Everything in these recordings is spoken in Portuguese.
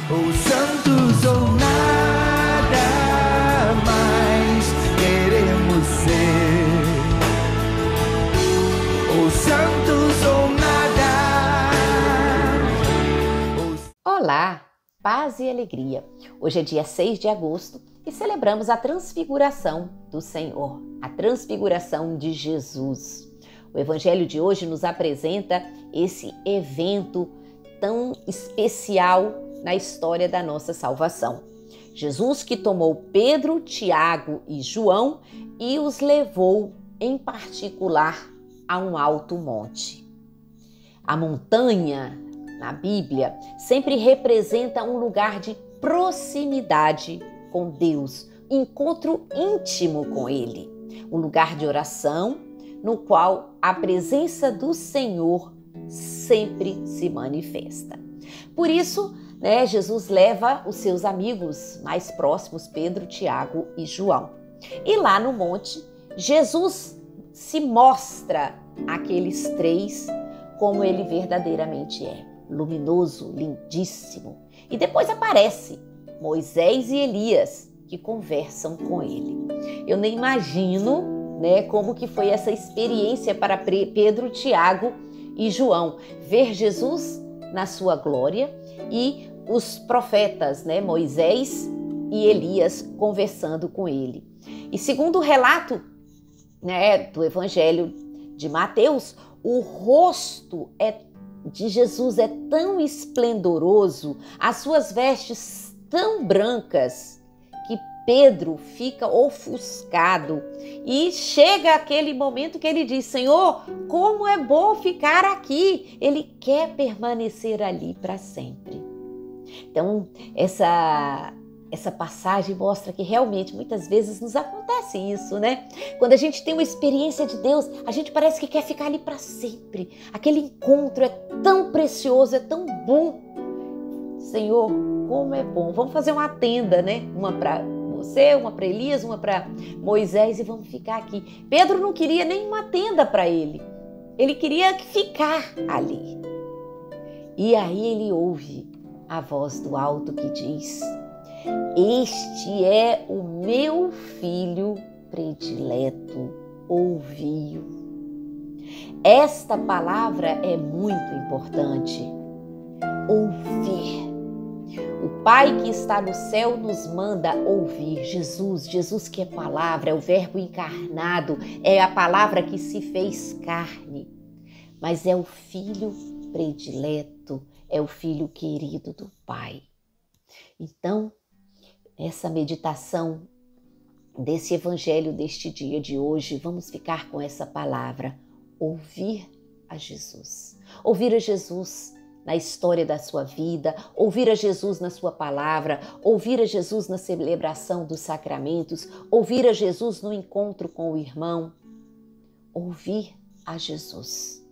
Ou santos ou nada mais queremos ser. Ou santos ou nada. Olá, paz e alegria. Hoje é dia 6 de agosto e celebramos a transfiguração do Senhor, a transfiguração de Jesus. O evangelho de hoje nos apresenta esse evento tão especial na história da nossa salvação. Jesus que tomou Pedro, Tiago e João e os levou em particular a um alto monte. A montanha, na Bíblia, sempre representa um lugar de proximidade com Deus, encontro íntimo com Ele, um lugar de oração no qual a presença do Senhor sempre se manifesta. Por isso, Jesus leva os seus amigos mais próximos, Pedro, Tiago e João. E lá no monte, Jesus se mostra àqueles três como ele verdadeiramente é, luminoso, lindíssimo. E depois aparece Moisés e Elias, que conversam com ele. Eu nem imagino, como que foi essa experiência para Pedro, Tiago e João, ver Jesus na sua glória e os profetas, Moisés e Elias conversando com ele. E segundo o relato, do Evangelho de Mateus, o rosto de Jesus é tão esplendoroso, as suas vestes tão brancas, que Pedro fica ofuscado e chega aquele momento que ele diz: Senhor, como é bom ficar aqui. Ele quer permanecer ali para sempre. Então, essa passagem mostra que realmente muitas vezes nos acontece isso, Quando a gente tem uma experiência de Deus, a gente parece que quer ficar ali para sempre. Aquele encontro é tão precioso, é tão bom. Senhor, como é bom. Vamos fazer uma tenda, Uma para você, uma para Elias, uma para Moisés e vamos ficar aqui. Pedro não queria nenhuma tenda para ele. Ele queria ficar ali. E aí ele ouve a voz do alto que diz: Este é o meu filho predileto, ouvi-o. Esta palavra é muito importante. Ouvir. O Pai que está no céu nos manda ouvir Jesus que é palavra, é o verbo encarnado, é a palavra que se fez carne, mas é o filho predileto, é o filho querido do Pai. Então, essa meditação desse evangelho deste dia de hoje, vamos ficar com essa palavra, ouvir a Jesus. Ouvir a Jesus na história da sua vida, ouvir a Jesus na sua palavra, ouvir a Jesus na celebração dos sacramentos, ouvir a Jesus no encontro com o irmão. Ouvir a Jesus.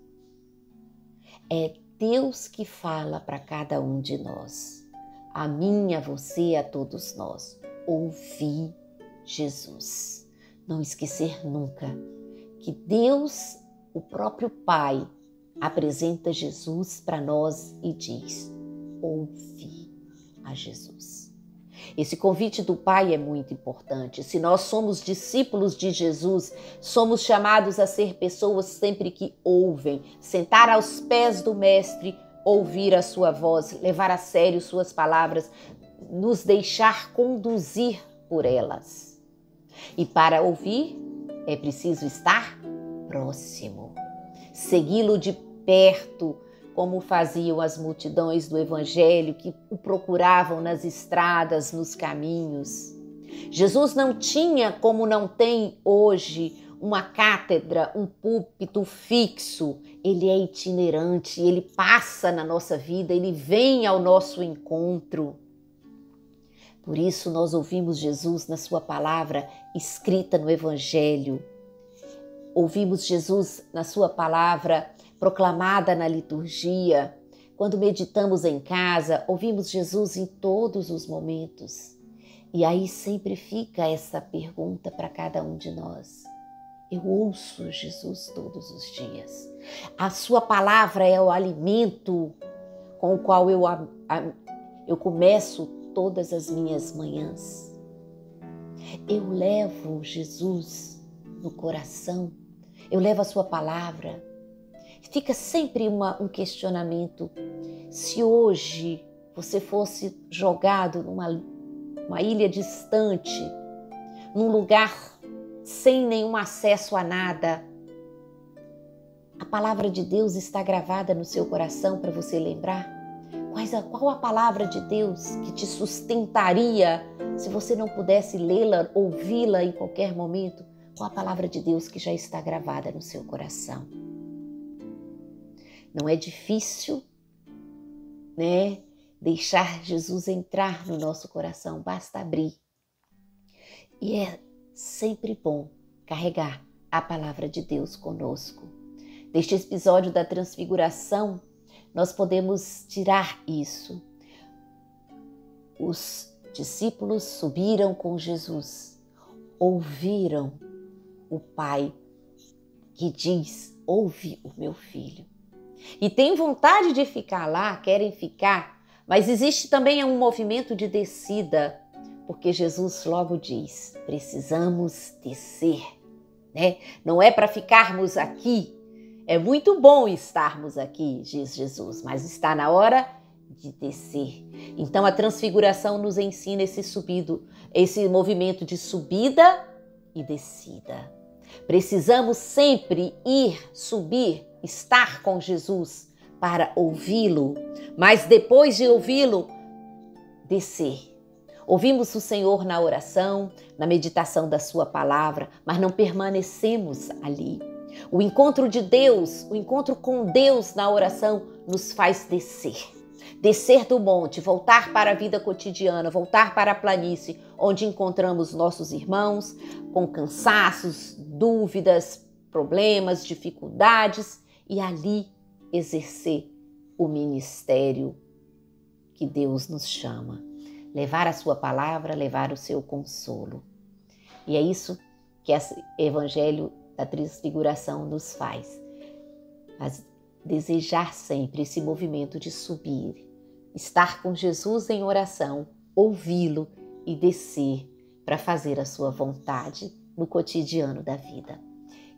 É Deus que fala para cada um de nós. A mim, a você, a todos nós. Ouvir Jesus. Não esquecer nunca que Deus, o próprio Pai, apresenta Jesus para nós e diz: ouvi a Jesus. Esse convite do Pai é muito importante. Se nós somos discípulos de Jesus, somos chamados a ser pessoas sempre que ouvem, sentar aos pés do Mestre, ouvir a sua voz, levar a sério suas palavras, nos deixar conduzir por elas. E para ouvir, é preciso estar próximo, segui-lo de perto, como faziam as multidões do Evangelho que o procuravam nas estradas, nos caminhos. Jesus não tinha, como não tem hoje, uma cátedra, um púlpito fixo. Ele é itinerante, ele passa na nossa vida, ele vem ao nosso encontro. Por isso nós ouvimos Jesus na sua palavra escrita no Evangelho. Ouvimos Jesus na sua palavra proclamada na liturgia. Quando meditamos em casa, ouvimos Jesus em todos os momentos. E aí sempre fica essa pergunta para cada um de nós. Eu ouço Jesus todos os dias. A sua palavra é o alimento com o qual eu eu começo todas as minhas manhãs. Eu levo Jesus no coração, eu levo a sua palavra. Fica sempre um questionamento. Se hoje você fosse jogado numa ilha distante, num lugar sem nenhum acesso a nada, a palavra de Deus está gravada no seu coração para você lembrar? Qual a palavra de Deus que te sustentaria se você não pudesse lê-la, ouvi-la em qualquer momento? Qual a palavra de Deus que já está gravada no seu coração? Não é difícil, né? Deixar Jesus entrar no nosso coração, basta abrir. E é sempre bom carregar a palavra de Deus conosco. Neste episódio da Transfiguração, nós podemos tirar isso. Os discípulos subiram com Jesus, ouviram o Pai que diz: ouve o meu filho. E tem vontade de ficar lá, querem ficar, mas existe também um movimento de descida, porque Jesus logo diz: precisamos descer, né? Não é para ficarmos aqui. É muito bom estarmos aqui, diz Jesus, mas está na hora de descer. Então a transfiguração nos ensina esse movimento de subida e descida. Precisamos sempre subir, estar com Jesus para ouvi-lo, mas depois de ouvi-lo, descer. Ouvimos o Senhor na oração, na meditação da sua palavra, mas não permanecemos ali. O encontro de Deus, o encontro com Deus na oração nos faz descer. Descer do monte, voltar para a vida cotidiana, voltar para a planície, onde encontramos nossos irmãos com cansaços, dúvidas, problemas, dificuldades, e ali exercer o ministério que Deus nos chama. Levar a sua palavra, levar o seu consolo. E é isso que esse Evangelho da Transfiguração nos faz. Mas desejar sempre esse movimento de subir, estar com Jesus em oração, ouvi-lo e descer para fazer a sua vontade no cotidiano da vida.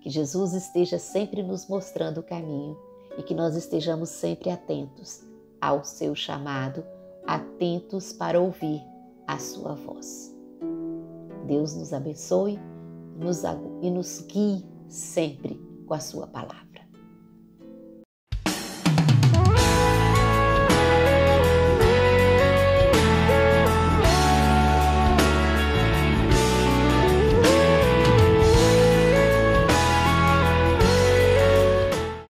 Que Jesus esteja sempre nos mostrando o caminho e que nós estejamos sempre atentos ao seu chamado, atentos para ouvir a sua voz. Deus nos abençoe e nos guie sempre com a sua palavra.